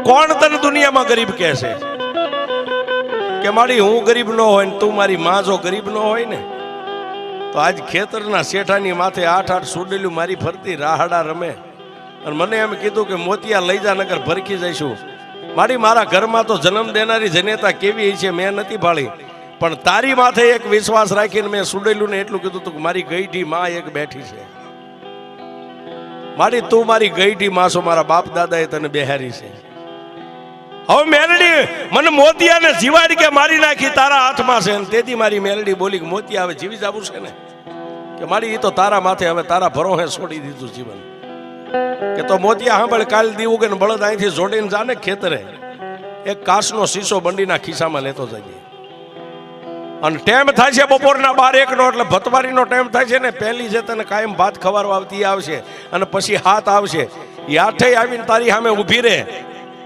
કોણ તને દુનિયામાં ગરીબ કહે છે કે મારી હું ગરીબ ન હોય ને તું મારી માં જો ગરીબ ન હોય ને તો આજ ખેતરના શેઠાની માથે 8-8 સુડેલું મારી ફરતી રાહડા રમે અને મને એમ કીધું કે મોતિયા લઈ જા નગર ભરખી જઈશું. મારા ઘરમાં તો જન્મ દેનારી જનેતા કેવી છે મેં નથી ભાળી, પણ તારી માથે એક વિશ્વાસ રાખીને મેં સુડેલું ને એટલું કીધું તું કે મારી ગઈઢી માં એક બેઠી છે. તું મારી ગઈઢી માં છો, મારા બાપ દાદાએ તને બેહારી છે. હવે મેલડી મને મોતિયાને જીવાડી કે મારી નાખી તારા હાથમાં છે. તેથી મારી મેલડી બોલી કે મોતિયા હવે જીવી જવું છે ને કે મારી એ તો તારા માથે હવે તારા ભરોહે છોડી દીધું જીવન. કે તો મોતિયા સાંભળ, કાલ દીવું કે બળદ અહીંથી જોડીને જાને ખેતરે એક કાચનો શીશો બંડીના ખિસ્સામાં લેતો જઈએ. અને ટાઈમ થાય છે બપોરના 12-1 નો, એટલે ભતવારીનો ટાઈમ થાય છે ને. પહેલી છે તને કાયમ ભાત ખવારવા આવતી આવશે અને પછી હાથ આવશે. એ આઠે આવીને તારી સામે ઊભી રહે